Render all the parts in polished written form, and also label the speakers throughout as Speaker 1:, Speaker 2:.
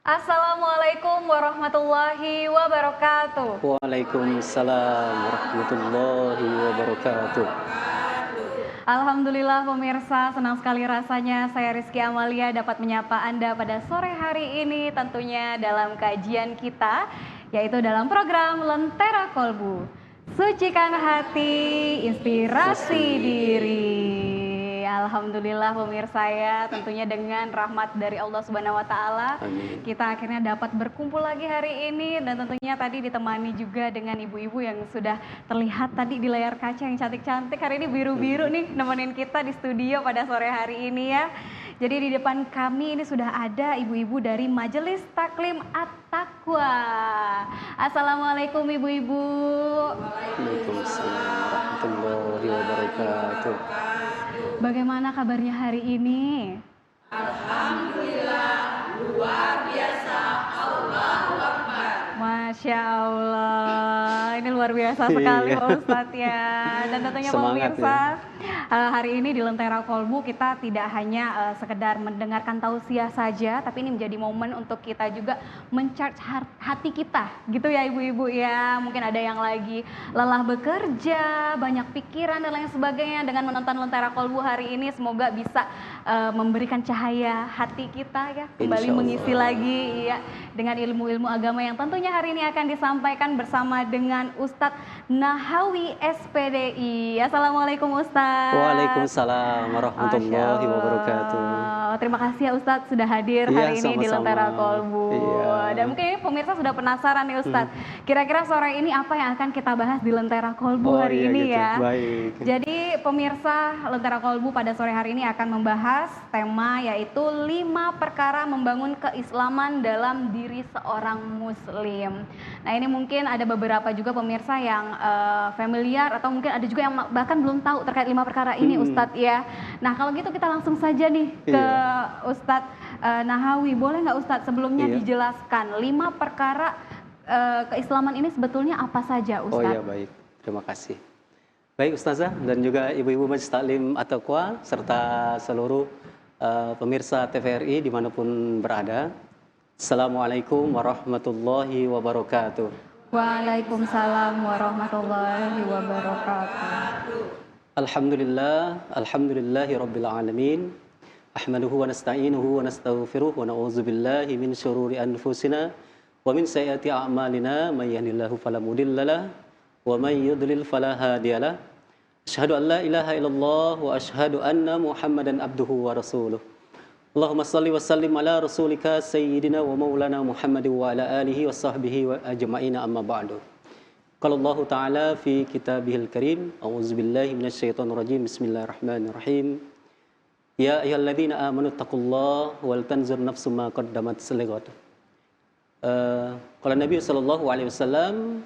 Speaker 1: Assalamualaikum warahmatullahi wabarakatuh.
Speaker 2: Waalaikumsalam warahmatullahi wabarakatuh.
Speaker 1: Alhamdulillah pemirsa, senang sekali rasanya saya Rizky Amalia dapat menyapa Anda pada sore hari ini tentunya dalam kajian kita, yaitu dalam program Lentera Kolbu. Sucikan hati, inspirasi diri. Alhamdulillah pemirsa ya, tentunya dengan rahmat dari Allah Subhanahu wa taala,
Speaker 2: Amin.
Speaker 1: kita akhirnya dapat berkumpul lagi hari ini dan tentunya tadi ditemani juga dengan ibu-ibu yang sudah terlihat tadi di layar kaca yang cantik-cantik. Hari ini biru-biru nih nemenin kita di studio pada sore hari ini ya. Jadi di depan kami ini sudah ada ibu-ibu dari Majelis Taklim At-Taqwa. Assalamualaikum ibu-ibu.
Speaker 2: Waalaikumsalam warahmatullahi wabarakatuh.
Speaker 1: Bagaimana kabarnya hari ini? Masya Allah, ini luar biasa sekali
Speaker 2: Iya.
Speaker 1: Pak Ustadz ya. Dan tentunya
Speaker 2: Semangat
Speaker 1: pemirsa, hari ini di Lentera Kolbu kita tidak hanya sekedar mendengarkan tausiah saja, tapi ini menjadi momen untuk kita juga mencharge hati kita, gitu ya ibu-ibu ya. Mungkin ada yang lagi lelah bekerja, banyak pikiran dan lain sebagainya. Dengan menonton Lentera Kolbu hari ini, semoga bisa memberikan cahaya hati kita ya, kembali
Speaker 2: Insya
Speaker 1: mengisi
Speaker 2: Allah.
Speaker 1: lagi ya dengan ilmu-ilmu agama yang tentunya hari ini akan disampaikan bersama dengan Ustadz Nahawi SPDI. Assalamualaikum Ustadz.
Speaker 2: Waalaikumsalam warahmatullahi
Speaker 1: Masya
Speaker 2: wabarakatuh.
Speaker 1: Allah. Terima kasih ya Ustadz sudah hadir
Speaker 2: Iya,
Speaker 1: hari ini di
Speaker 2: sama-sama.
Speaker 1: Lentera Kolbu.
Speaker 2: Iya.
Speaker 1: Dan mungkin pemirsa sudah penasaran nih Ustadz, kira-kira sore ini apa yang akan kita bahas di Lentera Kolbu
Speaker 2: Oh
Speaker 1: hari
Speaker 2: iya
Speaker 1: ini
Speaker 2: gitu.
Speaker 1: ya.
Speaker 2: Baik.
Speaker 1: Jadi pemirsa Lentera Kolbu pada sore hari ini akan membahas tema yaitu 5 perkara membangun keislaman dalam diri seorang muslim. Nah ini mungkin ada beberapa juga pemirsa yang familiar atau mungkin ada juga yang bahkan belum tahu terkait 5 perkara ini Ustadz ya. Nah kalau gitu kita langsung saja nih ke Ustadz Nahawi. Boleh nggak Ustadz sebelumnya
Speaker 2: Iya.
Speaker 1: dijelaskan 5 perkara keislaman ini sebetulnya apa saja
Speaker 2: Oh iya,
Speaker 1: Ustadz?
Speaker 2: baik. Terima kasih. Baik Ustazah dan juga ibu-ibu Majelis Taklim At-Taqwa serta seluruh pemirsa TVRI dimanapun berada. Assalamualaikum warahmatullahi wabarakatuh.
Speaker 1: Waalaikumsalam warahmatullahi wabarakatuh.
Speaker 2: Alhamdulillahi rabbil alamin. Ahmaduhu wa nasta'inuhu wa nastaghfiruh wa na'udzu billahi min syururi anfusina wa min sayyiati a'malina may yahdihillahu fala mudhillalah wa may yudlil fala hadiyalah. Asyhadu an la ilaha illallah wa asyhadu anna Muhammadan abduhu wa rasuluh. Allahumma salli wa sallim ala rasulika sayyidina wa maulana Muhammad wa ala alihi wa sahbihi wa ajma'ina amma ba'du. Qala Allah Ta'ala fi kitabihil karim, a'udzu billahi minasyaitonir rajim. Bismillahirrahmanirrahim. Ya ayyuhalladzina amanu taqullaha wal tanzur nafsum ma qaddamat lighad. Qala Nabi sallallahu alaihi wasallam,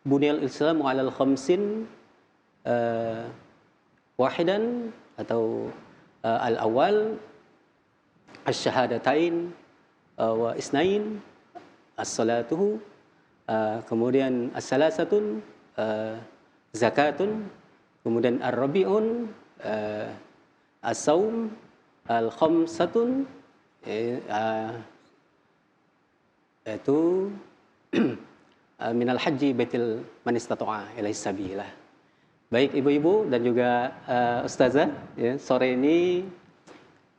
Speaker 2: buniyal islamu 'alal khamsin wahidan atau al-awwal asyhadatain wa isnain as-salatuhu, kemudian as-salasatun zakatun, kemudian ar-rabi'un as-saum, al-khamsatun yaitu minal haji baitil man istata'a ilaihi sabila. Baik ibu-ibu dan juga ustazah, ya, sore ini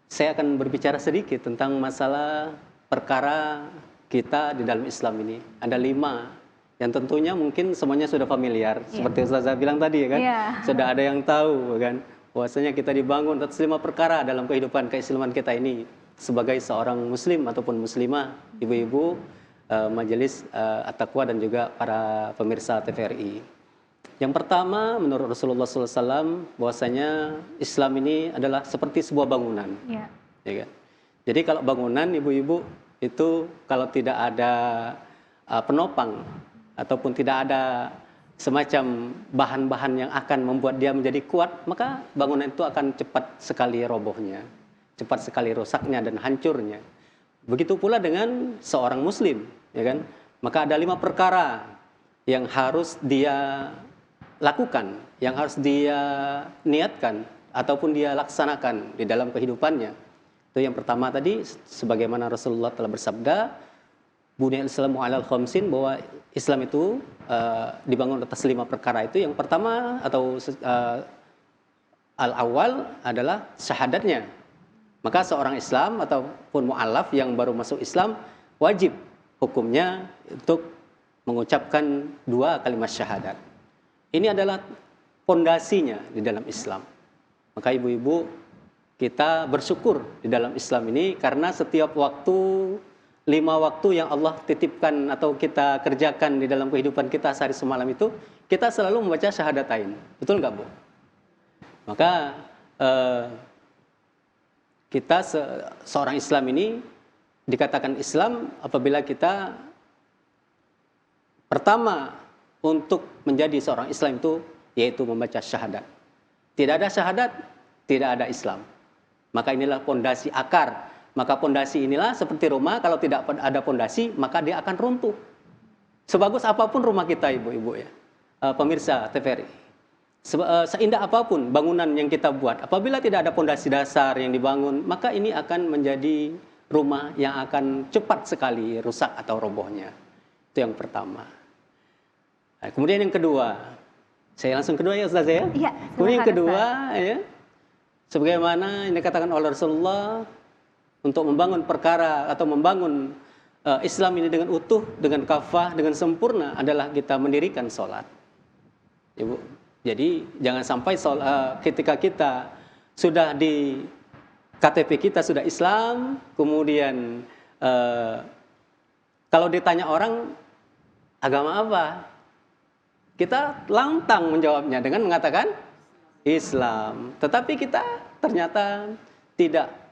Speaker 2: saya akan berbicara sedikit tentang masalah perkara kita di dalam Islam ini. Ada 5 yang tentunya mungkin semuanya sudah familiar, seperti ustazah bilang tadi ya kan. Sudah ada yang tahu kan, bahwasanya kita dibangun atas 5 perkara dalam kehidupan keislaman kita ini sebagai seorang muslim ataupun muslimah, ibu-ibu Majelis At-Taqwa dan juga para pemirsa TVRI. Yang pertama, menurut Rasulullah SAW, bahwasanya Islam ini adalah seperti sebuah bangunan. Ya kan? Jadi kalau bangunan, ibu-ibu, itu kalau tidak ada penopang ataupun tidak ada semacam bahan-bahan yang akan membuat dia menjadi kuat, maka bangunan itu akan cepat sekali robohnya, cepat sekali rusaknya dan hancurnya. Begitu pula dengan seorang muslim, ya kan? Maka ada 5 perkara yang harus dia lakukan, yang harus dia niatkan ataupun dia laksanakan di dalam kehidupannya Itu yang pertama tadi, sebagaimana Rasulullah telah bersabda, Bunyal Islamu alal khamsin, bahwa Islam itu dibangun atas 5 perkara itu. Yang pertama atau al-awwal adalah syahadatnya. Maka seorang Islam ataupun mu'alaf yang baru masuk Islam wajib hukumnya untuk mengucapkan 2 kalimat syahadat. Ini adalah pondasinya di dalam Islam. Maka ibu-ibu, kita bersyukur di dalam Islam ini karena setiap waktu, 5 waktu yang Allah titipkan atau kita kerjakan di dalam kehidupan kita sehari semalam itu, kita selalu membaca syahadatain. Betul nggak, Bu? Maka kita seorang Islam ini dikatakan Islam apabila kita pertama untuk menjadi seorang Islam itu yaitu membaca syahadat. Tidak ada syahadat, tidak ada Islam. Maka inilah pondasi akar. Maka pondasi inilah seperti rumah, kalau tidak ada pondasi maka dia akan runtuh. Sebagus apapun rumah kita, ibu-ibu ya, pemirsa TVRI, seindah apapun bangunan yang kita buat, apabila tidak ada pondasi dasar yang dibangun, maka ini akan menjadi rumah yang akan cepat sekali rusak atau robohnya. Itu yang pertama. Nah, kemudian yang kedua, saya langsung kedua ya Ustaz ya.
Speaker 1: Iya,
Speaker 2: kemudian yang kedua
Speaker 1: Ustaz.
Speaker 2: ya, sebagaimana yang dikatakan oleh Rasulullah, untuk membangun perkara atau membangun Islam ini dengan utuh, dengan kafah, dengan sempurna adalah kita mendirikan sholat. Ibu, jadi jangan sampai ketika kita sudah di KTP kita sudah Islam, kemudian kalau ditanya orang agama apa, kita lantang menjawabnya dengan mengatakan Islam. Tetapi kita ternyata tidak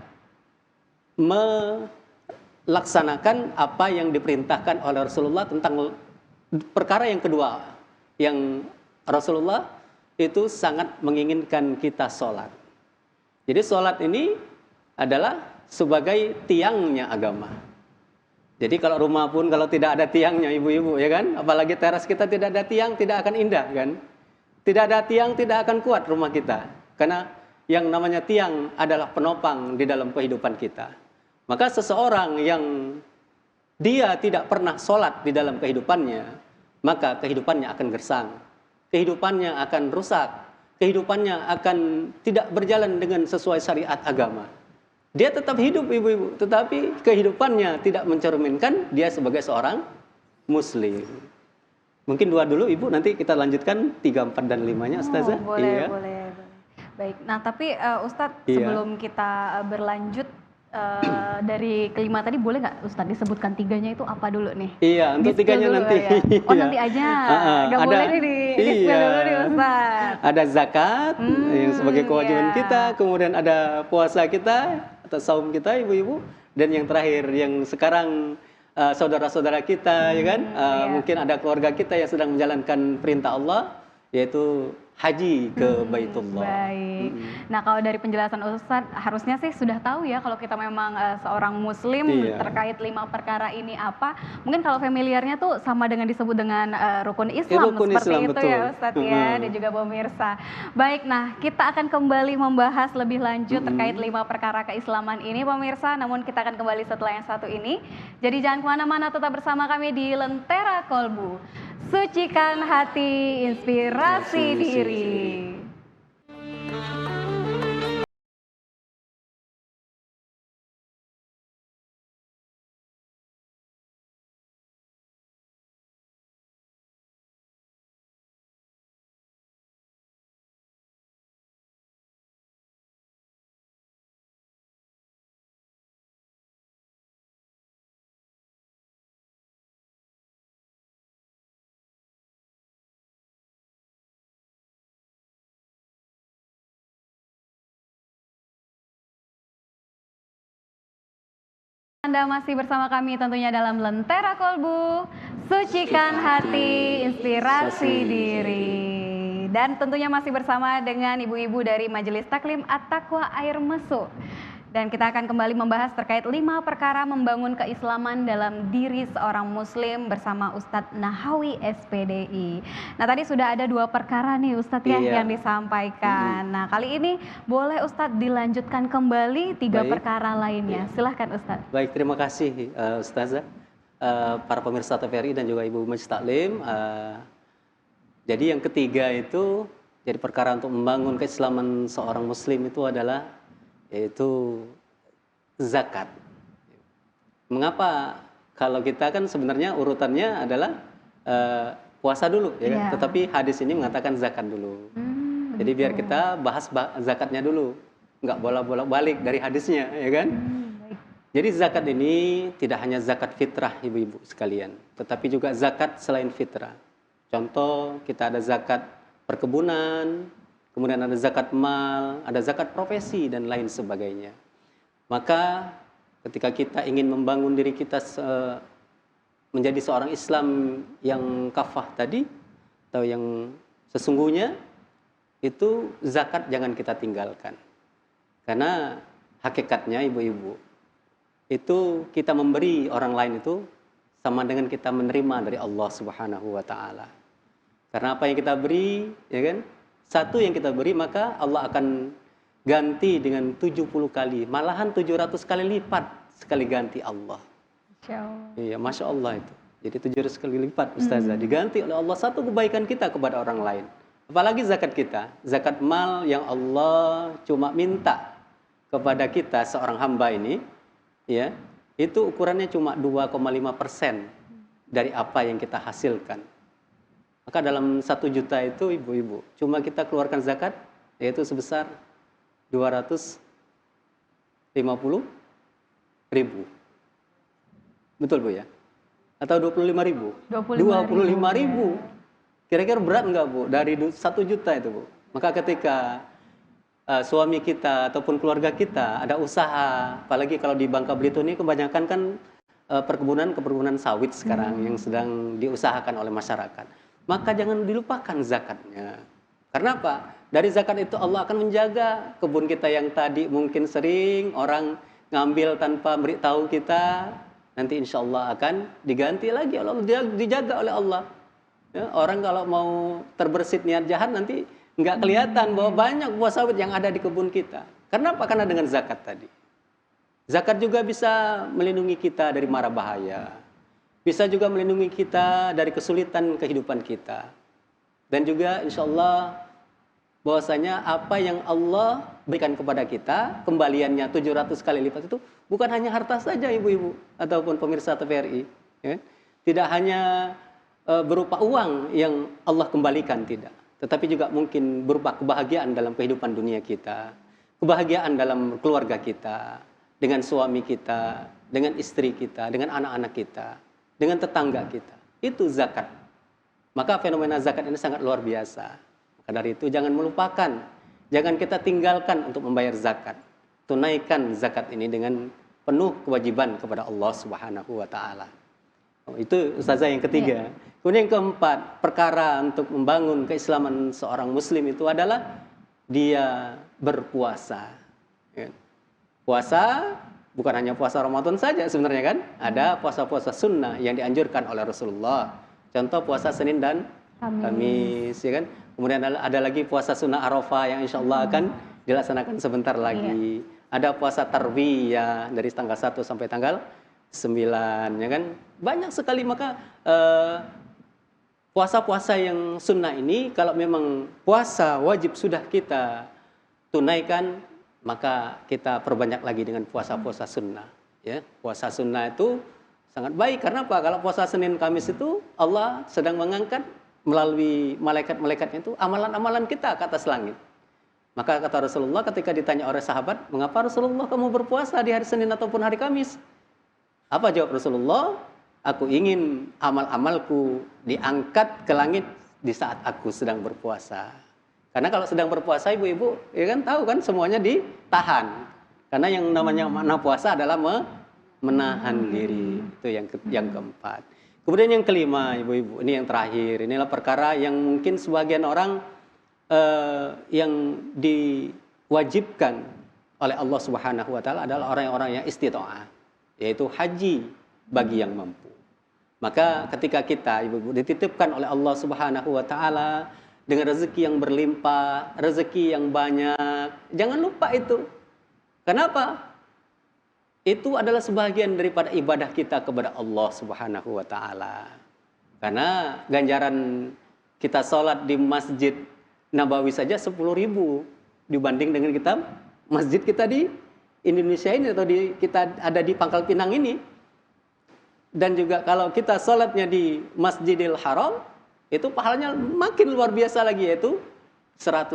Speaker 2: melaksanakan apa yang diperintahkan oleh Rasulullah tentang perkara yang kedua, yang Rasulullah itu sangat menginginkan kita sholat. Jadi sholat ini adalah sebagai tiangnya agama. Jadi kalau rumah pun kalau tidak ada tiangnya, ibu-ibu ya kan, apalagi teras kita tidak ada tiang, tidak akan indah kan. Tidak ada tiang tidak akan kuat rumah kita, karena yang namanya tiang adalah penopang di dalam kehidupan kita. Maka seseorang yang dia tidak pernah sholat di dalam kehidupannya, maka kehidupannya akan gersang, kehidupannya akan rusak, kehidupannya akan tidak berjalan dengan sesuai syariat agama. Dia tetap hidup, ibu-ibu, tetapi kehidupannya tidak mencerminkan dia sebagai seorang muslim. Mungkin 2 dulu, Ibu, nanti kita lanjutkan 3, 4, dan 5-nya, Ustazah.
Speaker 1: Boleh, boleh. Baik, nah tapi Ustadz, sebelum kita berlanjut dari kelima tadi, boleh nggak Ustadz disebutkan 3-nya itu apa dulu nih?
Speaker 2: Iya, untuk 3-nya nanti.
Speaker 1: Ya? Oh, nanti aja, nggak boleh nih di-spill dulu nih Ustadz.
Speaker 2: Ada zakat yang sebagai kewajiban kita, kemudian ada puasa kita atau saum kita, ibu-ibu, dan yang terakhir yang sekarang saudara-saudara kita, ya kan, mungkin ada keluarga kita yang sedang menjalankan perintah Allah, yaitu haji ke Baitullah.
Speaker 1: Baik. Nah, kalau dari penjelasan Ustadz, harusnya sih sudah tahu ya kalau kita memang seorang muslim terkait 5 perkara ini apa. Mungkin kalau familiarnya tuh sama dengan disebut dengan rukun Islam,
Speaker 2: rukun
Speaker 1: seperti
Speaker 2: Islam,
Speaker 1: itu
Speaker 2: betul.
Speaker 1: ya Ustadz ya, dan juga pemirsa. Baik, nah kita akan kembali membahas lebih lanjut terkait 5 perkara keislaman ini pemirsa, namun kita akan kembali setelah yang satu ini. Jadi jangan kemana-mana, tetap bersama kami di Lentera Kolbu. Sucikan hati, inspirasi diri. Anda masih bersama kami tentunya dalam Lentera Kolbu, sucikan hati, inspirasi diri. Dan tentunya masih bersama dengan ibu-ibu dari Majelis Taklim At-Taqwa Air Mesu. Dan kita akan kembali membahas terkait 5 perkara membangun keislaman dalam diri seorang muslim bersama Ustadz Nahawi SPDI. Nah tadi sudah ada 2 perkara nih Ustadz ya
Speaker 2: Iya.
Speaker 1: yang disampaikan. Nah kali ini boleh Ustadz dilanjutkan kembali 3
Speaker 2: Baik.
Speaker 1: perkara lainnya. Silahkan Ustadz.
Speaker 2: Baik, terima kasih Ustazah, para pemirsa TVRI dan juga Ibu Majelis Taklim. Jadi yang ketiga itu, jadi perkara untuk membangun keislaman seorang muslim itu adalah yaitu zakat. Mengapa? Kalau kita kan sebenarnya urutannya adalah puasa dulu, ya kan?
Speaker 1: Iya.
Speaker 2: Tetapi hadis ini mengatakan zakat dulu. Jadi biar kita bahas zakatnya dulu, nggak bolak-balik dari hadisnya, ya kan?
Speaker 1: Baik.
Speaker 2: Jadi zakat ini tidak hanya zakat fitrah ibu-ibu sekalian, tetapi juga zakat selain fitrah. Contoh, kita ada zakat perkebunan, kemudian ada zakat mal, ada zakat profesi, dan lain sebagainya. Maka ketika kita ingin membangun diri kita menjadi seorang Islam yang kafah tadi, atau yang sesungguhnya, itu zakat jangan kita tinggalkan. Karena hakikatnya ibu-ibu, itu kita memberi orang lain itu sama dengan kita menerima dari Allah Subhanahu wa taala. Karena apa yang kita beri, ya kan? Satu yang kita beri maka Allah akan ganti dengan 70 kali, malahan 700 kali lipat sekali ganti Allah.
Speaker 1: Insya Allah.
Speaker 2: Iya, Masya Allah itu. Jadi 700 kali lipat Ustazah, diganti oleh Allah satu kebaikan kita kepada orang lain. Apalagi zakat kita, zakat mal yang Allah cuma minta kepada kita seorang hamba ini, ya, itu ukurannya cuma 2,5% dari apa yang kita hasilkan. Maka dalam 1 juta itu ibu-ibu, cuma kita keluarkan zakat, yaitu sebesar 250.000. Betul Bu ya? Atau 25.000? 25.000. Kira-kira berat nggak Bu? Dari 1 juta itu Bu. Maka ketika suami kita ataupun keluarga kita ada usaha, apalagi kalau di Bangka Belitung ini kebanyakan kan perkebunan sawit sekarang yang sedang diusahakan oleh masyarakat. Maka jangan dilupakan zakatnya. Karena apa? Dari zakat itu Allah akan menjaga kebun kita yang tadi mungkin sering orang ngambil tanpa beritahu kita, nanti insya Allah akan diganti lagi oleh Allah, dijaga oleh Allah. Ya, orang kalau mau terbersit niat jahat nanti nggak kelihatan bahwa banyak buah sawit yang ada di kebun kita. Karena apa? Karena dengan zakat tadi. Zakat juga bisa melindungi kita dari mara bahaya. Bisa juga melindungi kita dari kesulitan kehidupan kita. Dan juga insya Allah bahwasanya apa yang Allah berikan kepada kita, kembaliannya 700 kali lipat itu bukan hanya harta saja ibu-ibu ataupun pemirsa TVRI. Ya. Tidak hanya berupa uang yang Allah kembalikan, tidak. Tetapi juga mungkin berupa kebahagiaan dalam kehidupan dunia kita. Kebahagiaan dalam keluarga kita, dengan suami kita, dengan istri kita, dengan anak-anak kita, dengan tetangga kita. Itu zakat. Maka fenomena zakat ini sangat luar biasa. Maka dari itu jangan melupakan, jangan kita tinggalkan untuk membayar zakat. Tunaikan zakat ini dengan penuh kewajiban kepada Allah Subhanahu wa taala. Itu Ustazah yang ketiga. Kemudian yang keempat, perkara untuk membangun keislaman seorang muslim itu adalah dia berpuasa. Puasa bukan hanya puasa Ramadan saja sebenarnya kan. Ada puasa-puasa sunnah yang dianjurkan oleh Rasulullah. Contoh puasa Senin dan Kamis, ya kan. Kemudian ada lagi puasa sunnah Arafah yang insya Allah akan dilaksanakan sebentar lagi. Ada puasa Tarwiyah dari tanggal 1 sampai tanggal 9, ya kan. Banyak sekali. Maka puasa-puasa yang sunnah ini kalau memang puasa wajib sudah kita tunaikan, maka kita perbanyak lagi dengan puasa-puasa sunnah. Ya, puasa sunnah itu sangat baik. Karena apa? Kalau puasa Senin Kamis itu Allah sedang mengangkat melalui malaikat-malaikatnya itu amalan-amalan kita ke atas langit. Maka kata Rasulullah ketika ditanya oleh sahabat, mengapa Rasulullah kamu berpuasa di hari Senin ataupun hari Kamis? Apa jawab Rasulullah? Aku ingin amal-amalku diangkat ke langit di saat aku sedang berpuasa. Karena kalau sedang berpuasa ibu-ibu, ya kan tahu kan semuanya ditahan. Karena yang namanya makna puasa adalah menahan diri. Itu yang keempat. Kemudian yang kelima ibu-ibu, ini yang terakhir. Inilah perkara yang mungkin sebagian orang yang diwajibkan oleh Allah Subhanahu wa taala adalah orang-orang yang istita'ah, yaitu haji bagi yang mampu. Maka ketika kita Ibu-ibu dititipkan oleh Allah Subhanahu wa taala dengan rezeki yang berlimpah, rezeki yang banyak, jangan lupa itu. Kenapa? Itu adalah sebagian daripada ibadah kita kepada Allah Subhanahu wa taala. Karena ganjaran kita sholat di Masjid Nabawi saja 10.000 dibanding dengan kita masjid kita di Indonesia ini atau kita ada di Pangkal Pinang ini. Dan juga kalau kita sholatnya di Masjidil Haram, itu pahalanya makin luar biasa lagi, yaitu 100.000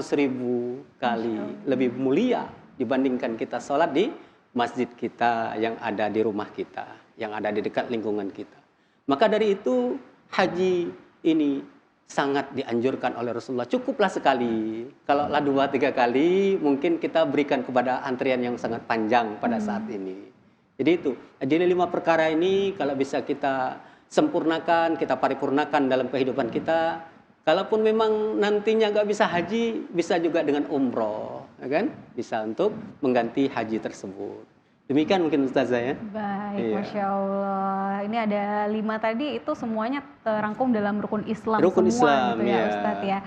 Speaker 2: kali lebih mulia dibandingkan kita sholat di masjid kita yang ada di rumah kita, yang ada di dekat lingkungan kita. Maka dari itu haji ini sangat dianjurkan oleh Rasulullah. Cukuplah sekali. Kalau lah 2-3 kali, mungkin kita berikan kepada antrian yang sangat panjang pada saat ini. Jadi itu, jadi 5 perkara ini kalau bisa kita sempurnakan, kita paripurnakan dalam kehidupan kita. Kalaupun memang nantinya nggak bisa haji, bisa juga dengan umroh, ya kan? Bisa untuk mengganti haji tersebut. Demikian mungkin Ustazah ya.
Speaker 1: Baik,
Speaker 2: Iya.
Speaker 1: Masya Allah. Ini ada 5 tadi, itu semuanya terangkum dalam rukun Islam
Speaker 2: Rukun
Speaker 1: semua
Speaker 2: Islam,
Speaker 1: gitu ya
Speaker 2: ya.
Speaker 1: Ustadz ya.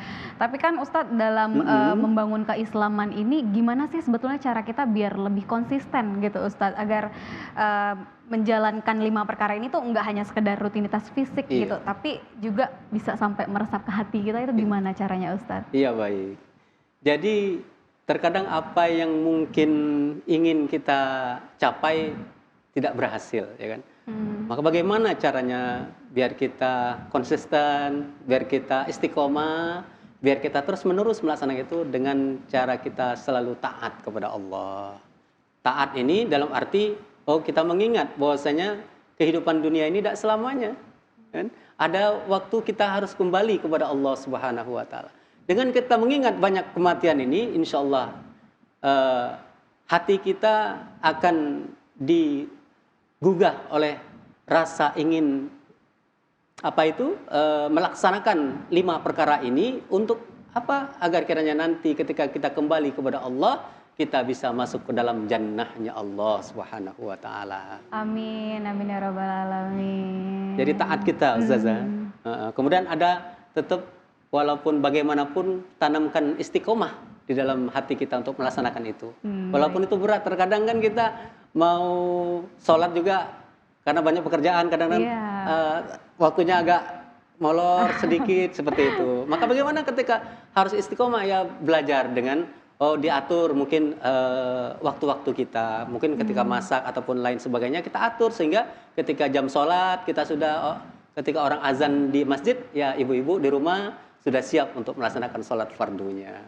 Speaker 1: Tapi kan Ustadz dalam membangun keislaman ini, gimana sih sebetulnya cara kita biar lebih konsisten gitu Ustadz, agar menjalankan 5 perkara ini tuh nggak hanya sekedar rutinitas fisik
Speaker 2: Iya.
Speaker 1: gitu, tapi juga bisa sampai meresap ke hati kita, itu gimana caranya Ustadz?
Speaker 2: Iya, baik. Jadi terkadang apa yang mungkin ingin kita capai tidak berhasil, ya kan? Maka bagaimana caranya biar kita konsisten, biar kita istiqomah, biar kita terus-menerus melaksanakan itu dengan cara kita selalu taat kepada Allah. Taat ini dalam arti kita mengingat bahwasanya kehidupan dunia ini tidak selamanya, kan? Ada waktu kita harus kembali kepada Allah Subhanahu wa taala. Dengan kita mengingat banyak kematian ini, insya Allah hati kita akan digugah oleh rasa ingin melaksanakan 5 perkara ini untuk apa? Agar kiranya nanti ketika kita kembali kepada Allah, kita bisa masuk ke dalam jannahnya Allah Subhanahu wa taala.
Speaker 1: Amin, amin ya rabbal alamin.
Speaker 2: Jadi taat kita, Ustazah. Kemudian ada tetap walaupun bagaimanapun tanamkan istiqomah di dalam hati kita untuk melaksanakan itu. Walaupun itu berat, terkadang kan kita mau sholat juga karena banyak pekerjaan, kadang-kadang waktunya agak molor sedikit seperti itu. Maka bagaimana ketika harus istiqomah, ya belajar dengan diatur mungkin waktu-waktu kita, mungkin ketika masak ataupun lain sebagainya kita atur sehingga ketika jam sholat kita sudah ketika orang azan di masjid, ya ibu-ibu di rumah sudah siap untuk melaksanakan sholat fardunya.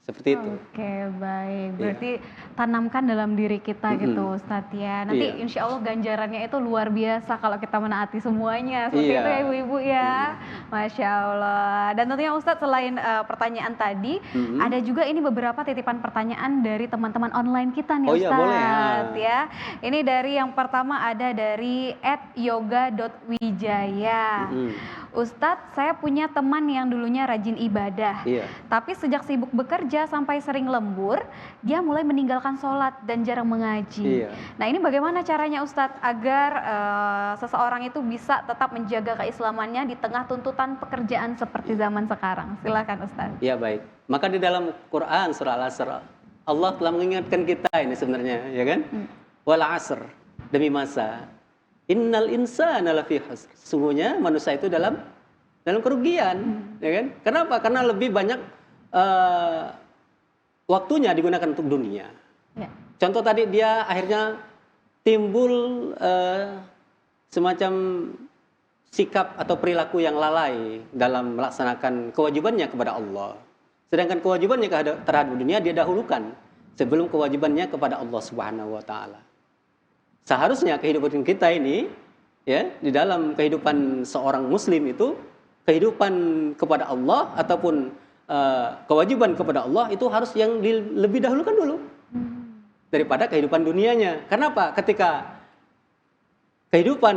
Speaker 2: Seperti itu.
Speaker 1: Oke, baik. Berarti tanamkan dalam diri kita gitu Ustadz ya. Nanti insya Allah ganjarannya itu luar biasa kalau kita menaati semuanya. Seperti itu ya ibu-ibu ya. Masya Allah. Dan tentunya Ustadz selain pertanyaan tadi, ada juga ini beberapa titipan pertanyaan dari teman-teman online kita nih Ustadz.
Speaker 2: Boleh.
Speaker 1: Ya. Ini dari yang pertama ada dari @yoga.wijaya. Ustadz, saya punya teman yang dulunya rajin ibadah, tapi sejak sibuk bekerja sampai sering lembur, dia mulai meninggalkan sholat dan jarang mengaji. Nah ini bagaimana caranya Ustadz agar seseorang itu bisa tetap menjaga keislamannya di tengah tuntutan pekerjaan seperti zaman sekarang? Silakan Ustadz.
Speaker 2: Iya baik. Maka di dalam Quran surah Al-Asr, Allah telah mengingatkan kita ini sebenarnya, ya kan? Wal asr, demi masa. Innal insana lafi khusr. Sungguhnya manusia itu dalam kerugian, ya kan? Kenapa? Karena lebih banyak waktunya digunakan untuk dunia. Contoh tadi dia akhirnya timbul semacam sikap atau perilaku yang lalai dalam melaksanakan kewajibannya kepada Allah. Sedangkan kewajibannya terhadap dunia dia dahulukan sebelum kewajibannya kepada Allah Subhanahu wa taala. Seharusnya kehidupan kita ini, ya, di dalam kehidupan seorang muslim itu, kehidupan kepada Allah ataupun kewajiban kepada Allah itu harus yang lebih dahulukan dulu daripada kehidupan dunianya. Kenapa? Ketika kehidupan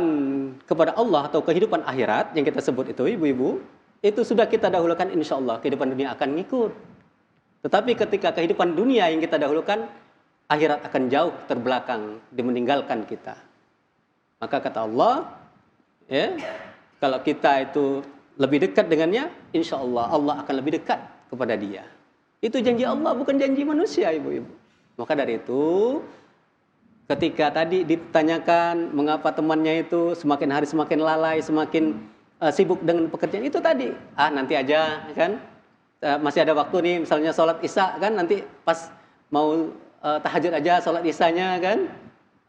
Speaker 2: kepada Allah atau kehidupan akhirat yang kita sebut itu, ibu-ibu, itu sudah kita dahulukan, insya Allah kehidupan dunia akan ngikut. Tetapi ketika kehidupan dunia yang kita dahulukan, akhirat akan jauh terbelakang, meninggalkan kita. Maka kata Allah, ya, kalau kita itu lebih dekat dengannya, insya Allah Allah akan lebih dekat kepada dia. Itu janji Allah, bukan janji manusia, ibu-ibu. Maka dari itu, ketika tadi ditanyakan mengapa temannya itu semakin hari semakin lalai, semakin sibuk dengan pekerjaan, itu tadi, nanti aja, kan? Masih ada waktu nih, misalnya sholat isya, kan? Nanti pas mau tahajud aja sholat isyanya, kan?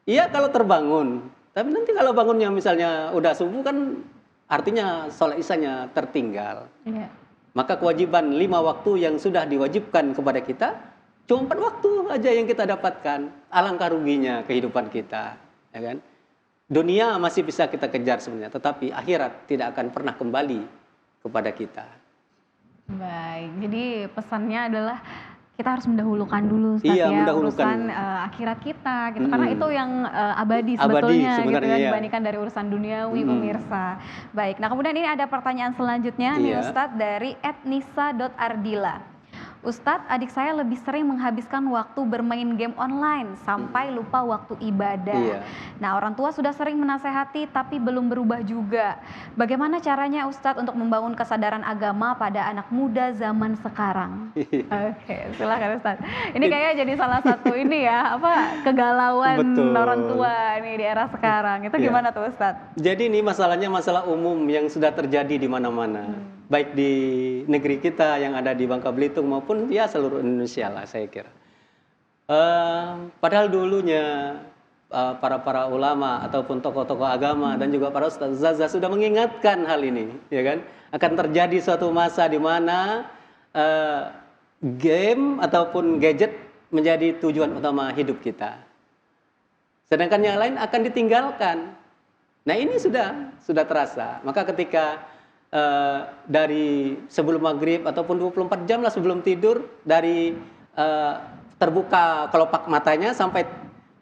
Speaker 2: Iya kalau terbangun. Tapi nanti kalau bangunnya misalnya udah subuh, kan artinya sholat isyanya tertinggal.
Speaker 1: Iya.
Speaker 2: Maka kewajiban 5 waktu yang sudah diwajibkan kepada kita, cuma 4 waktu aja yang kita dapatkan. Alangkah ruginya kehidupan kita, ya kan? Dunia masih bisa kita kejar sebenarnya, tetapi akhirat tidak akan pernah kembali kepada kita.
Speaker 1: Baik, jadi pesannya adalah kita harus mendahulukan dulu Ustaz,
Speaker 2: Iya,
Speaker 1: ya
Speaker 2: mendahulukan.
Speaker 1: urusan akhirat kita gitu. Karena itu yang abadi
Speaker 2: Abadi
Speaker 1: sebetulnya gitu
Speaker 2: sebenarnya,
Speaker 1: kan,
Speaker 2: iya.
Speaker 1: dibandingkan dari urusan duniawi pemirsa. Baik, nah kemudian ini ada pertanyaan selanjutnya nih
Speaker 2: Iya.
Speaker 1: Ustadz dari @nisa.ardila. Ustadz, adik saya lebih sering menghabiskan waktu bermain game online sampai lupa waktu ibadah.
Speaker 2: Iya.
Speaker 1: Nah, orang tua sudah sering menasehati tapi belum berubah juga. Bagaimana caranya Ustadz untuk membangun kesadaran agama pada anak muda zaman sekarang? Oke, silakan Ustadz. Ini kayaknya jadi salah satu ini ya, kegalauan
Speaker 2: Betul.
Speaker 1: orang tua nih di era sekarang. Itu
Speaker 2: Iya.
Speaker 1: gimana tuh Ustadz?
Speaker 2: Jadi ini masalahnya masalah umum yang sudah terjadi di mana-mana. Baik di negeri kita yang ada di Bangka Belitung maupun ya seluruh Indonesia lah saya kira. Padahal dulunya para ulama ataupun tokoh-tokoh agama dan juga para ustaz-ustazah sudah mengingatkan hal ini, ya kan? Akan terjadi suatu masa di mana game ataupun gadget menjadi tujuan utama hidup kita. Sedangkan yang lain akan ditinggalkan. Nah ini sudah terasa. Maka ketika dari sebelum maghrib ataupun 24 jam lah sebelum tidur, dari terbuka kelopak matanya sampai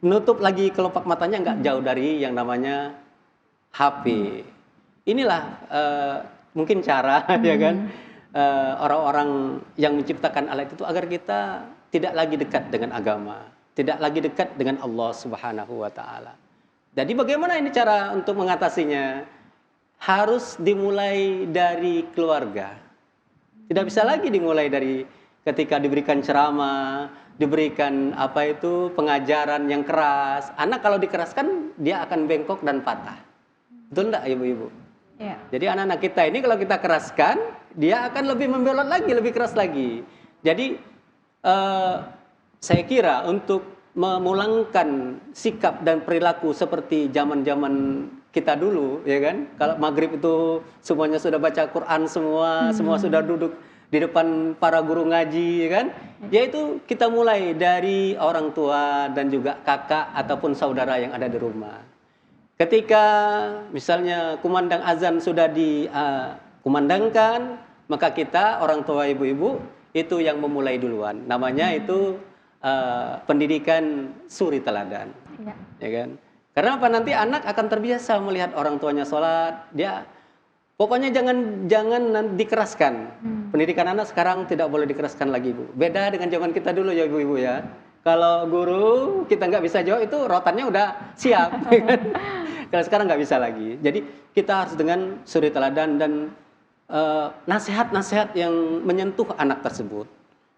Speaker 2: menutup lagi kelopak matanya nggak jauh dari yang namanya HP. Inilah mungkin cara ya kan orang-orang yang menciptakan alat itu agar kita tidak lagi dekat dengan agama, tidak lagi dekat dengan Allah Subhanahu wa taala. Jadi bagaimana ini cara untuk mengatasinya? Harus dimulai dari keluarga. Tidak bisa lagi dimulai dari ketika diberikan ceramah, diberikan pengajaran yang keras. Anak kalau dikeraskan dia akan bengkok dan patah. Betul enggak ibu-ibu?
Speaker 1: Iya.
Speaker 2: Jadi anak-anak kita ini kalau kita keraskan, dia akan lebih membelot lagi, lebih keras lagi. Jadi saya kira untuk memulangkan sikap dan perilaku seperti zaman-zaman kita dulu, ya kan? Kalau maghrib itu semuanya sudah baca Quran semua sudah duduk di depan para guru ngaji, ya kan? Yaitu kita mulai dari orang tua dan juga kakak ataupun saudara yang ada di rumah. Ketika misalnya kumandang azan sudah dikumandangkan, maka kita orang tua ibu-ibu itu yang memulai duluan. Namanya itu pendidikan suri teladan, ya kan? Karena apa? Nanti anak akan terbiasa melihat orang tuanya sholat, dia pokoknya jangan dikeraskan. Pendidikan anak sekarang tidak boleh dikeraskan lagi, Bu. Beda dengan zaman kita dulu ya ibu-ibu ya. Kalau guru kita nggak bisa jawab itu rotannya udah siap. Kalau sekarang nggak bisa lagi. Jadi kita harus dengan suri teladan dan nasihat-nasihat yang menyentuh anak tersebut.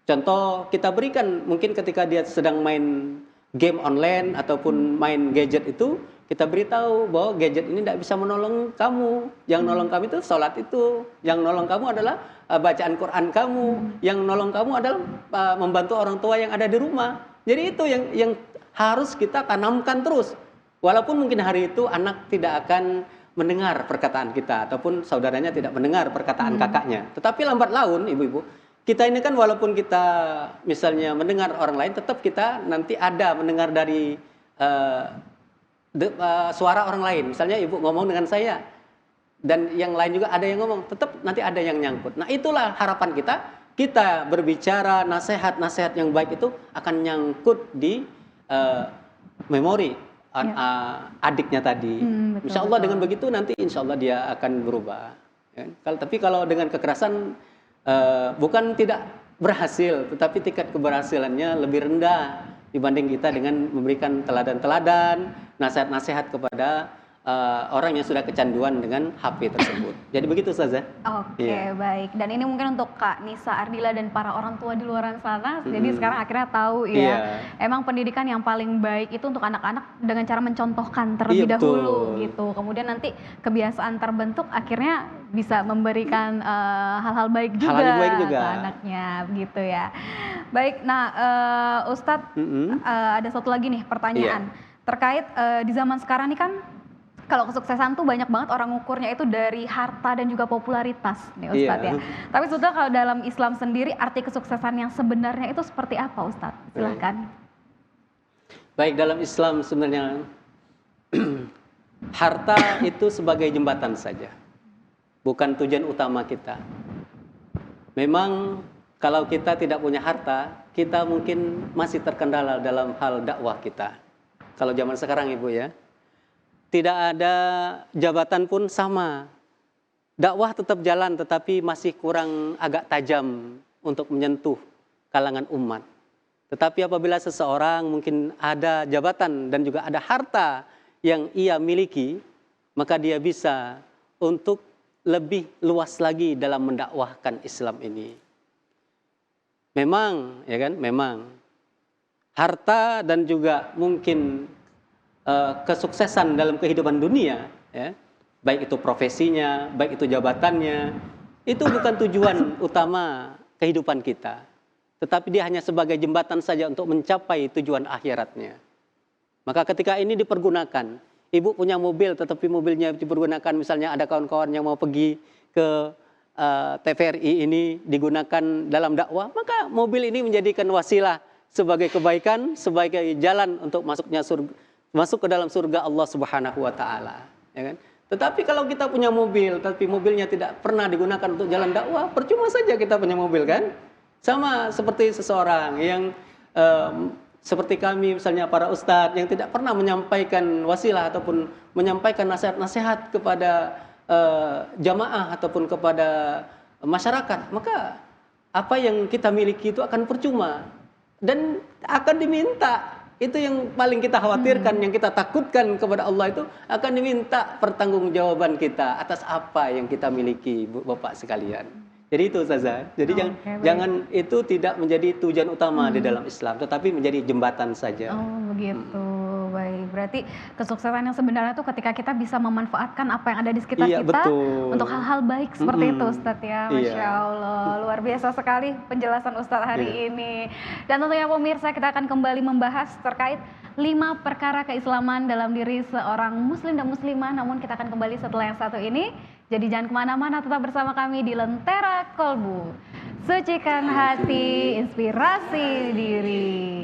Speaker 2: Contoh kita berikan mungkin ketika dia sedang main game online ataupun main gadget itu, kita beritahu bahwa gadget ini tidak bisa menolong kamu. Yang nolong kamu itu sholat itu. Yang nolong kamu adalah bacaan Quran kamu. Yang nolong kamu adalah membantu orang tua yang ada di rumah. Jadi itu yang harus kita tanamkan terus. Walaupun mungkin hari itu anak tidak akan mendengar perkataan kita ataupun saudaranya tidak mendengar perkataan kakaknya. Tetapi lambat laun ibu-ibu, kita ini kan walaupun kita misalnya mendengar orang lain, tetap kita nanti ada mendengar dari suara orang lain. Misalnya ibu ngomong dengan saya, dan yang lain juga ada yang ngomong, tetap nanti ada yang nyangkut. Nah itulah harapan kita berbicara nasihat-nasihat yang baik itu akan nyangkut di memori adiknya tadi. Insya Allah dengan begitu nanti insya Allah dia akan berubah. Ya. Tapi kalau dengan kekerasan, bukan tidak berhasil, tetapi tingkat keberhasilannya lebih rendah dibanding kita dengan memberikan teladan-teladan, nasihat-nasihat kepada orang yang sudah kecanduan dengan HP tersebut. Jadi begitu Ustazah.
Speaker 1: Oke,
Speaker 2: Iya.
Speaker 1: baik. Dan ini mungkin untuk Kak Nisa Ardila dan para orang tua di luar sana. Jadi sekarang akhirnya tahu ya,
Speaker 2: Iya.
Speaker 1: emang pendidikan yang paling baik itu untuk anak-anak dengan cara mencontohkan terlebih
Speaker 2: Iya,
Speaker 1: dahulu
Speaker 2: betul.
Speaker 1: gitu. Kemudian nanti kebiasaan terbentuk akhirnya bisa memberikan hal-hal baik juga,
Speaker 2: Hal-hal baik juga.
Speaker 1: ke anaknya gitu ya. Baik, nah Ustadz ada satu lagi nih pertanyaan terkait di zaman sekarang ini kan kalau kesuksesan tuh banyak banget orang ukurnya itu dari harta dan juga popularitas nih Ustadz ya. Tapi sudah kalau dalam Islam sendiri arti kesuksesan yang sebenarnya itu seperti apa Ustadz? Silahkan.
Speaker 2: Baik, dalam Islam sebenarnya harta itu sebagai jembatan saja, bukan tujuan utama kita. Memang kalau kita tidak punya harta, kita mungkin masih terkendala dalam hal dakwah kita. Kalau zaman sekarang Ibu ya, tidak ada jabatan pun sama. Dakwah tetap jalan tetapi masih kurang agak tajam untuk menyentuh kalangan umat. Tetapi apabila seseorang mungkin ada jabatan dan juga ada harta yang ia miliki, maka dia bisa untuk lebih luas lagi dalam mendakwahkan Islam ini. Memang, ya kan? Memang harta dan juga mungkin kesuksesan dalam kehidupan dunia, ya, baik itu profesinya, baik itu jabatannya, itu bukan tujuan utama kehidupan kita. Tetapi dia hanya sebagai jembatan saja untuk mencapai tujuan akhiratnya. Maka ketika ini dipergunakan, ibu punya mobil tetapi mobilnya dipergunakan, misalnya ada kawan-kawan yang mau pergi ke TVRI ini digunakan dalam dakwah, maka mobil ini menjadikan wasilah sebagai kebaikan, sebagai jalan untuk masuk ke dalam surga Allah Subhanahu wa taala, ya kan? Tetapi kalau kita punya mobil tapi mobilnya tidak pernah digunakan untuk jalan dakwah, percuma saja kita punya mobil kan? Sama seperti seseorang yang seperti kami misalnya para ustadz yang tidak pernah menyampaikan wasilah ataupun menyampaikan nasihat-nasihat kepada jamaah ataupun kepada masyarakat, maka apa yang kita miliki itu akan percuma dan akan diminta. Itu yang paling kita khawatirkan, yang kita takutkan kepada Allah itu akan diminta pertanggungjawaban kita atas apa yang kita miliki, Bapak sekalian. Jadi itu Ustazah. Jadi jangan itu tidak menjadi tujuan utama di dalam Islam, tetapi menjadi jembatan saja.
Speaker 1: Oh begitu, baik. Berarti kesuksesan yang sebenarnya itu ketika kita bisa memanfaatkan apa yang ada di sekitar kita
Speaker 2: betul.
Speaker 1: Untuk hal-hal baik seperti itu Ustadz ya. Masya Allah, luar biasa sekali penjelasan Ustadz hari ini. Dan tentunya pemirsa kita akan kembali membahas terkait 5 perkara keislaman dalam diri seorang muslim dan muslimah. Namun kita akan kembali setelah yang satu ini. Jadi jangan kemana-mana, tetap bersama kami di Lentera Kolbu. Sucikan hati, inspirasi diri.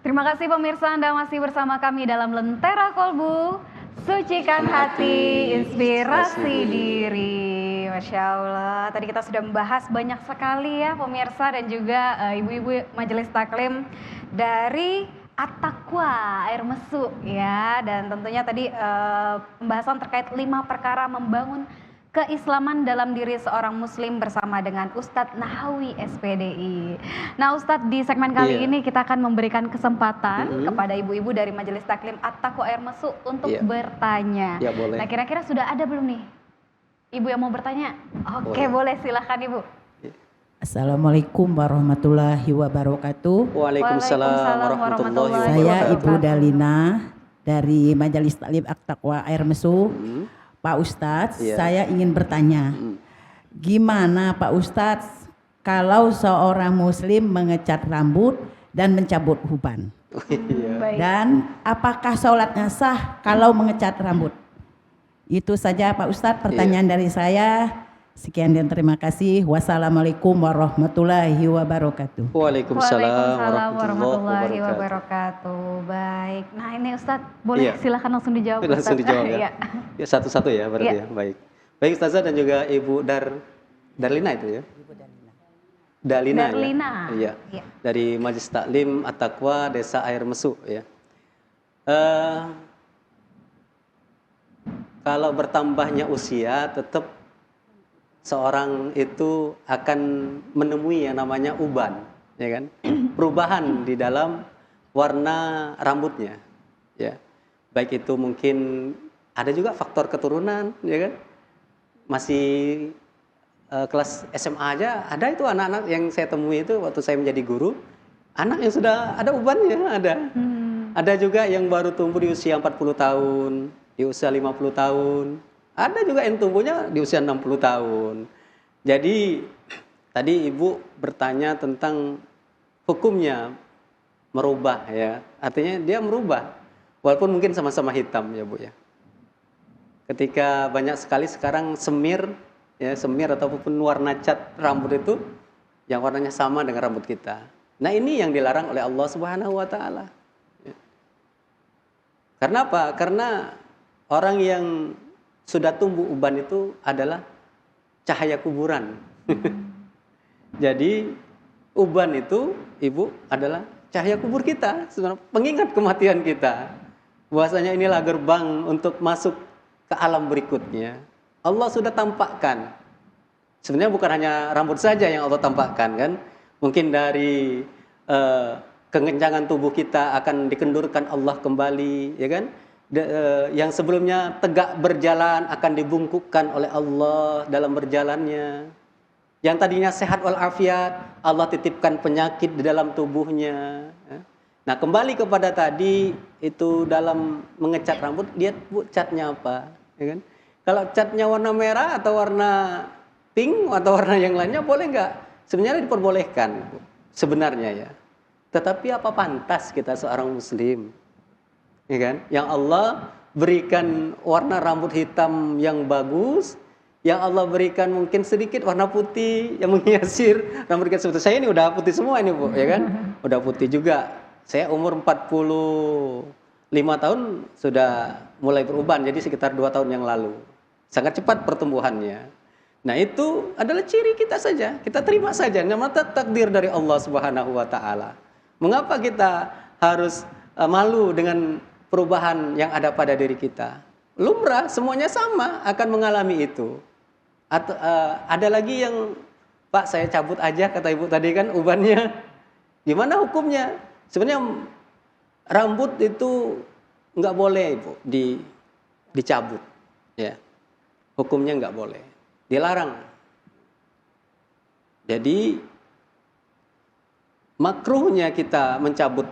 Speaker 1: Terima kasih pemirsa, Anda masih bersama kami dalam Lentera Kolbu. Sucikan hati, inspirasi diri. Masya Allah, tadi kita sudah membahas banyak sekali ya pemirsa dan juga ibu-ibu Majelis Taklim dari At-Taqwa Air Mesu ya. Dan tentunya tadi pembahasan terkait 5 perkara membangun keislaman dalam diri seorang muslim bersama dengan Ustadz Nahawi SPDI. Nah Ustadz, di segmen kali ini kita akan memberikan kesempatan kepada ibu-ibu dari Majelis Taklim At-Taqwa Air Mesu untuk bertanya.
Speaker 2: Ya, boleh.
Speaker 1: Nah kira-kira sudah ada belum nih ibu yang mau bertanya? Oke, boleh, silahkan ibu.
Speaker 3: Assalamualaikum warahmatullahi wabarakatuh.
Speaker 2: Waalaikumsalam warahmatullahi wabarakatuh.
Speaker 3: Saya Ibu Dalina dari Majelis Taklim At-Taqwa Air Mesu. Pak Ustadz, saya ingin bertanya, gimana Pak Ustadz kalau seorang muslim mengecat rambut dan mencabut uban? Dan apakah sholatnya sah kalau mengecat rambut? Itu saja Pak Ustadz pertanyaan dari saya. Sekian dan terima kasih. Wassalamualaikum warahmatullahi wabarakatuh.
Speaker 2: Waalaikumsalam
Speaker 1: warahmatullahi wabarakatuh. Baik. Nah ini Ustadz, boleh
Speaker 2: Iya.
Speaker 1: silakan langsung dijawab.
Speaker 2: Langsung
Speaker 1: Ustadz.
Speaker 2: dijawab ya.
Speaker 1: Iya.
Speaker 2: Ya, satu-satu ya berarti
Speaker 1: Iya.
Speaker 2: ya. Baik. Baik Ustazah dan juga Ibu Darlina itu ya. Dalina.
Speaker 1: Darlina.
Speaker 2: Ya. Iya.
Speaker 1: Iya.
Speaker 2: Dari Majelis Taklim At-Taqwa Desa Air Mesu ya. Kalau bertambahnya usia tetap seorang itu akan menemui yang namanya uban, ya kan? Perubahan di dalam warna rambutnya, ya. Baik itu mungkin ada juga faktor keturunan, ya kan? Masih kelas SMA aja ada itu anak-anak yang saya temui itu waktu saya menjadi guru, anak yang sudah ada ubannya ada. Ada juga yang baru tumbuh di usia 40 tahun, di usia 50 tahun. Ada juga yang tumbuhnya di usia 60 tahun. Jadi tadi Ibu bertanya tentang hukumnya merubah ya. Artinya dia merubah. Walaupun mungkin sama-sama hitam ya Bu ya. Ketika banyak sekali sekarang semir ataupun warna cat rambut itu yang warnanya sama dengan rambut kita. Nah, ini yang dilarang oleh Allah Subhanahu wa taala. Ya. Karena apa? Karena orang yang sudah tumbuh uban itu adalah cahaya kuburan. Jadi uban itu Ibu adalah cahaya kubur kita, sebenarnya pengingat kematian kita. Bahwasanya inilah gerbang untuk masuk ke alam berikutnya. Allah sudah tampakkan. Sebenarnya bukan hanya rambut saja yang Allah tampakkan kan. Mungkin dari kekencangan tubuh kita akan dikendurkan Allah kembali, ya kan? Yang sebelumnya tegak berjalan akan dibungkukkan oleh Allah dalam berjalannya. Yang tadinya sehat walafiat, Allah titipkan penyakit di dalam tubuhnya. Nah, kembali kepada tadi itu dalam mengecat rambut, lihat Bu catnya apa, ya kan? Kalau catnya warna merah atau warna pink atau warna yang lainnya boleh nggak? Sebenarnya diperbolehkan, Bu. Sebenarnya ya. Tetapi apa pantas kita seorang muslim? Ya kan? Yang Allah berikan warna rambut hitam yang bagus, yang Allah berikan mungkin sedikit warna putih yang menghiasi rambut kita. Seperti saya ini udah putih semua ini Bu, ya kan? Udah putih juga. Saya umur 45 tahun sudah mulai beruban, jadi sekitar 2 tahun yang lalu. Sangat cepat pertumbuhannya. Nah, itu adalah ciri kita saja. Kita terima saja, namanya takdir dari Allah Subhanahu wa taala. Mengapa kita harus malu dengan perubahan yang ada pada diri kita? Lumrah, semuanya sama akan mengalami itu. Atau ada lagi yang, Pak, saya cabut aja, kata Ibu tadi kan ubannya. Gimana hukumnya? Sebenarnya rambut itu nggak boleh Ibu dicabut, ya. Hukumnya nggak boleh, dilarang. Jadi makruhnya kita mencabut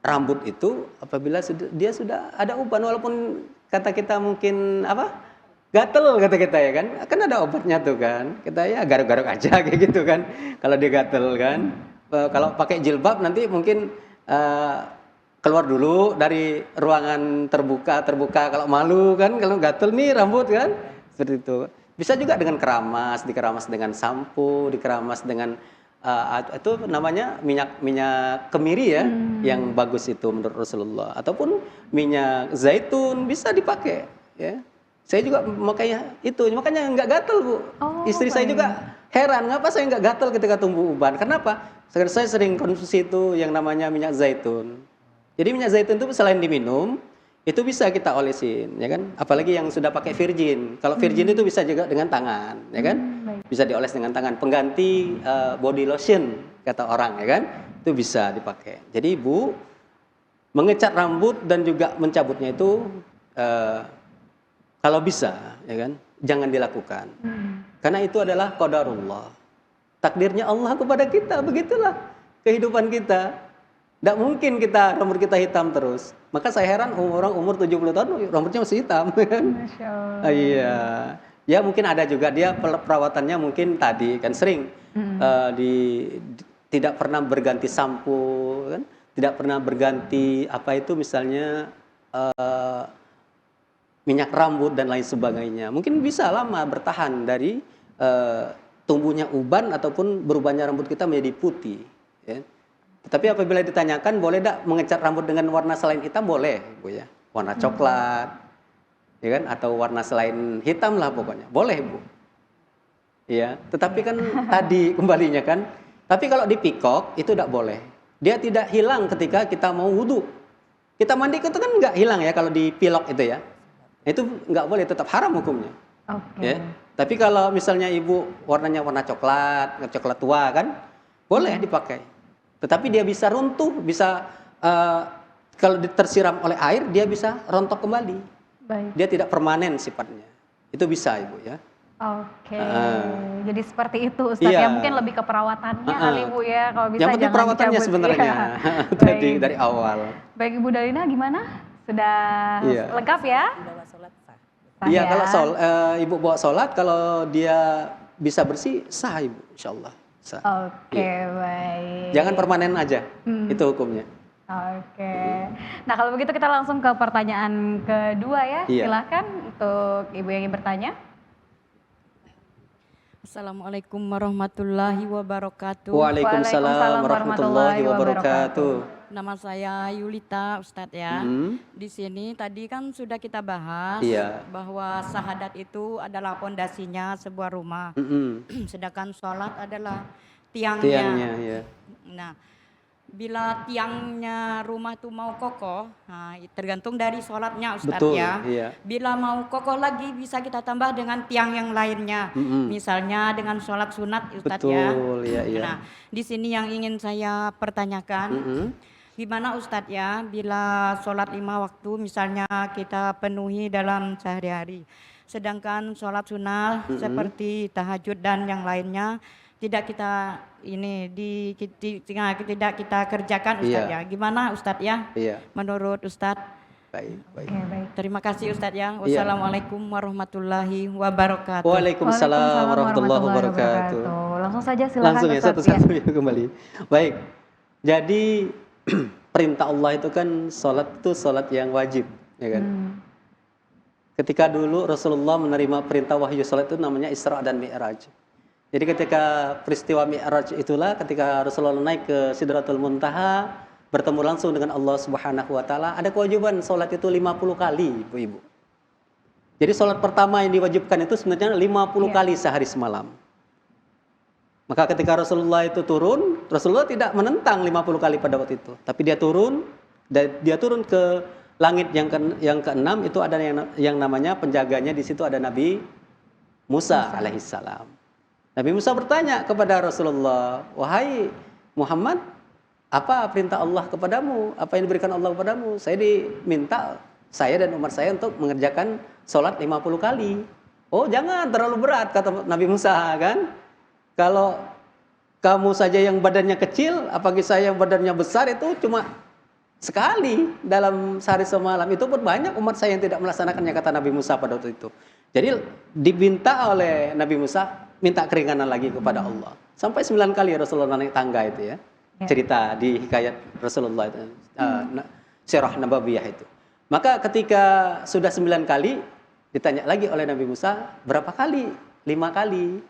Speaker 2: rambut itu apabila dia sudah ada uban, walaupun kata kita mungkin gatel kata kita ya kan ada obatnya tuh kan, kita ya garuk-garuk aja kayak gitu kan kalau dia gatel kan. Kalau pakai jilbab nanti mungkin keluar dulu dari ruangan terbuka kalau malu kan, kalau gatel nih rambut kan seperti itu. Bisa juga dengan dikeramas dengan sampo, dikeramas dengan itu namanya minyak kemiri ya, yang bagus itu menurut Rasulullah, ataupun minyak zaitun bisa dipakai ya. Saya juga makanya nggak gatel Bu. Istri saya juga heran, ngapa saya nggak gatel ketika tumbuh uban. Kenapa? Saya sering konsumsi itu yang namanya minyak zaitun. Jadi minyak zaitun itu selain diminum, itu bisa kita olesin, ya kan? Apalagi yang sudah pakai virgin. Kalau virgin itu bisa juga dengan tangan, ya kan? Bisa dioles dengan tangan. Pengganti body lotion kata orang, ya kan? Itu bisa dipakai. Jadi Ibu mengecat rambut dan juga mencabutnya itu kalau bisa, ya kan? Jangan dilakukan. Karena itu adalah qadarullah. Takdirnya Allah kepada kita, begitulah kehidupan kita. Tidak mungkin rambut kita hitam terus. Maka saya heran orang umur 70 tahun rambutnya masih hitam.
Speaker 1: Masya Allah.
Speaker 2: Iya. Ya mungkin ada juga dia perawatannya mungkin tadi kan sering tidak pernah berganti sampo kan, tidak pernah berganti misalnya minyak rambut dan lain sebagainya. Mungkin bisa lama bertahan dari tumbuhnya uban ataupun berubahnya rambut kita menjadi putih. Ya. Tetapi apabila ditanyakan boleh tidak mengecat rambut dengan warna selain hitam, boleh, Bu ya. Warna coklat, ya kan? Atau warna selain hitam lah pokoknya, boleh, Bu. Ya. Tetapi kan tadi kembalinya kan. Tapi kalau di pikok itu tidak boleh. Dia tidak hilang ketika kita mau wudhu. Kita mandi itu kan nggak hilang ya kalau di pilok itu ya. Itu nggak boleh, tetap haram hukumnya.
Speaker 1: Oke.
Speaker 2: Ya. Tapi kalau misalnya ibu warnanya warna coklat, coklat tua kan, boleh dipakai. Tetapi dia bisa runtuh, bisa kalau tersiram oleh air dia bisa rontok kembali.
Speaker 1: Baik.
Speaker 2: Dia tidak permanen sifatnya. Itu bisa ibu ya.
Speaker 1: Oke. Jadi seperti itu Ustadz
Speaker 2: Iya.
Speaker 1: ya. Mungkin lebih ke perawatannya kali Bu ya. Kalau bisa
Speaker 2: Yang penting
Speaker 1: jangan
Speaker 2: perawatannya
Speaker 1: dicabut.
Speaker 2: sebenarnya
Speaker 1: Baik.
Speaker 2: dari awal.
Speaker 1: Baik Ibu Dalina gimana? Sudah
Speaker 2: Iya.
Speaker 1: lengkap ya?
Speaker 3: Bawa sholat sah.
Speaker 1: Sah
Speaker 2: Iya,
Speaker 1: ya?
Speaker 2: kalau ibu bawa sholat, kalau dia bisa bersih, sah ibu, insya Allah. Sah.
Speaker 1: Oke, baik.
Speaker 2: Jangan permanen aja, itu hukumnya.
Speaker 1: Oke. Nah, kalau begitu kita langsung ke pertanyaan kedua ya.
Speaker 2: Iya.
Speaker 1: Silakan untuk Ibu yang ingin bertanya.
Speaker 4: Assalamualaikum warahmatullahi wabarakatuh.
Speaker 2: Waalaikumsalam warahmatullahi wabarakatuh.
Speaker 4: Nama saya Yulita Ustadz ya. Di sini tadi kan sudah kita bahas
Speaker 2: Iya.
Speaker 4: bahwa syahadat itu adalah pondasinya sebuah rumah. Sedangkan sholat adalah tiangnya.
Speaker 2: Tiangnya, ya.
Speaker 4: Nah, bila tiangnya rumah itu mau kokoh, nah, tergantung dari sholatnya Ustadz
Speaker 2: Betul,
Speaker 4: ya.
Speaker 2: iya.
Speaker 4: Bila mau kokoh lagi bisa kita tambah dengan tiang yang lainnya. Misalnya dengan sholat sunat Ustadz ya.
Speaker 2: Betul, iya, iya.
Speaker 4: Nah, di sini yang ingin saya pertanyakan, gimana Ustadz ya bila sholat 5 waktu misalnya kita penuhi dalam sehari-hari. Sedangkan sholat sunnah seperti tahajud dan yang lainnya tidak kita tidak kita kerjakan Ustadz
Speaker 2: Iya.
Speaker 4: ya. Gimana Ustadz ya?
Speaker 2: Iya.
Speaker 4: Menurut Ustadz.
Speaker 2: Baik, baik.
Speaker 1: Oke, baik.
Speaker 4: Terima kasih Ustadz ya.
Speaker 2: Iya.
Speaker 4: Wassalamualaikum warahmatullahi wabarakatuh.
Speaker 2: Waalaikumsalam warahmatullahi wabarakatuh.
Speaker 1: Langsung saja silakan
Speaker 2: Langsung ya,
Speaker 1: Ustadz.
Speaker 2: satu-satu ya kembali. Baik, jadi perintah Allah itu kan sholat itu sholat yang wajib, ya kan? Ketika dulu Rasulullah menerima perintah wahyu sholat itu namanya Isra dan Mi'raj. Jadi ketika peristiwa Mi'raj itulah ketika Rasulullah naik ke Sidratul Muntaha, bertemu langsung dengan Allah Subhanahu wa taala, ada kewajiban sholat itu 50 kali, Ibu-ibu. Jadi sholat pertama yang diwajibkan itu sebenarnya 50 kali sehari semalam. Maka ketika Rasulullah itu turun, Rasulullah tidak menentang 50 kali pada waktu itu, tapi dia turun ke langit yang keenam, itu ada yang namanya penjaganya, di situ ada Nabi Musa alaihissalam. Nabi Musa bertanya kepada Rasulullah, "Wahai Muhammad, apa perintah Allah kepadamu? Apa yang diberikan Allah kepadamu?" Saya diminta, saya dan umat saya untuk mengerjakan sholat 50 kali. "Oh, jangan terlalu berat," kata Nabi Musa kan. "Kalau kamu saja yang badannya kecil, apalagi saya yang badannya besar, itu cuma sekali dalam sehari semalam. Itu pun banyak umat saya yang tidak melaksanakannya," kata Nabi Musa pada waktu itu. Jadi diminta oleh Nabi Musa minta keringanan lagi kepada Allah. Sampai 9 kali Rasulullah naik tangga itu ya. Cerita di hikayat Rasulullah itu, Sirah Nabawiyah itu. Maka ketika sudah 9 kali, ditanya lagi oleh Nabi Musa, "Berapa kali?" 5 kali.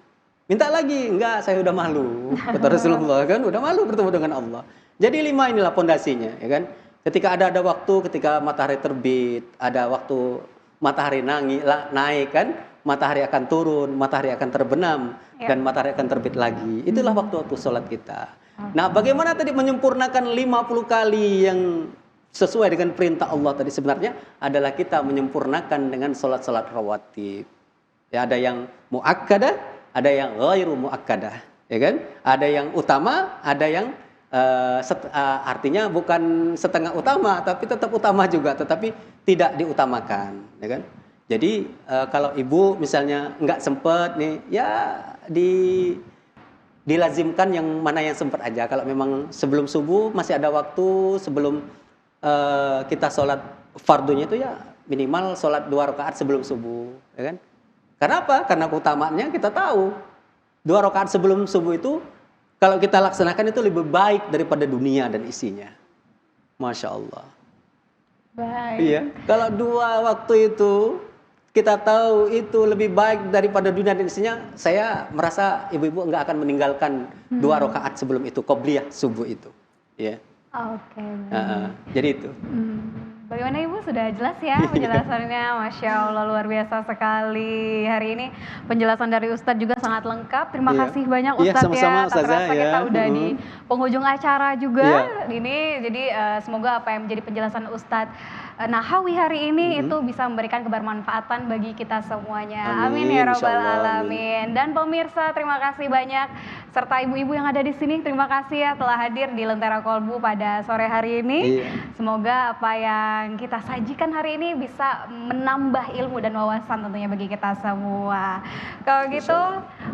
Speaker 2: Minta lagi, "Enggak, saya udah malu," kata Rasulullah kan, udah malu bertemu dengan Allah. Jadi 5 inilah pondasinya, ya kan. Ketika ada waktu, ketika matahari terbit, ada waktu matahari naik kan, matahari akan turun, matahari akan terbenam, dan matahari akan terbit lagi. Itulah waktu-waktu sholat kita. Nah, bagaimana tadi menyempurnakan 50 kali yang sesuai dengan perintah Allah tadi, sebenarnya adalah kita menyempurnakan dengan sholat-sholat rawatib. Ya, ada yang muakkadah, ada yang ghairu muakkadah, ya kan? Ada yang utama, ada yang artinya bukan setengah utama, tapi tetap utama juga, tetapi tidak diutamakan, ya kan? Jadi kalau ibu misalnya nggak sempat nih, ya dilazimkan yang mana yang sempat aja. Kalau memang sebelum subuh masih ada waktu, sebelum kita sholat fardunya itu ya minimal sholat 2 rakaat sebelum subuh, ya kan? Karena apa? Karena keutamaannya kita tahu 2 rakaat sebelum subuh itu kalau kita laksanakan itu lebih baik daripada dunia dan isinya. Masya Allah.
Speaker 1: Baik.
Speaker 2: Iya. Kalau 2 waktu itu kita tahu itu lebih baik daripada dunia dan isinya, saya merasa ibu-ibu nggak akan meninggalkan 2 rakaat sebelum itu, qobliyah subuh itu. Ya.
Speaker 1: Oke.
Speaker 2: Jadi itu.
Speaker 1: Bagaimana Ibu, sudah jelas ya penjelasannya? Masya Allah, luar biasa sekali. Hari ini penjelasan dari Ustadz juga sangat lengkap. Terima kasih banyak Ustadz
Speaker 2: sama-sama,
Speaker 1: ya. Tak terasa
Speaker 2: Ustazah,
Speaker 1: kita
Speaker 2: ya.
Speaker 1: udah di penghujung acara juga ini. Jadi semoga apa yang menjadi penjelasan Ustadz Nahawi hari ini itu bisa memberikan kebermanfaatan bagi kita semuanya. Amin, ya Rabbal Alamin. Dan pemirsa, terima kasih banyak. Serta ibu-ibu yang ada di sini, terima kasih ya telah hadir di Lentera Kolbu pada sore hari ini. Semoga apa yang kita sajikan hari ini bisa menambah ilmu dan wawasan tentunya bagi kita semua. Kalau gitu,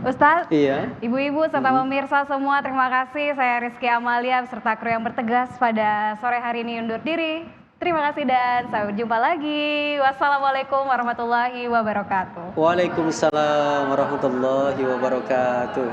Speaker 1: Ustadz, ibu-ibu serta pemirsa semua, terima kasih. Saya Rizky Amalia serta kru yang bertugas pada sore hari ini undur diri. Terima kasih dan sampai jumpa lagi. Wassalamualaikum warahmatullahi wabarakatuh.
Speaker 2: Waalaikumsalam warahmatullahi wabarakatuh.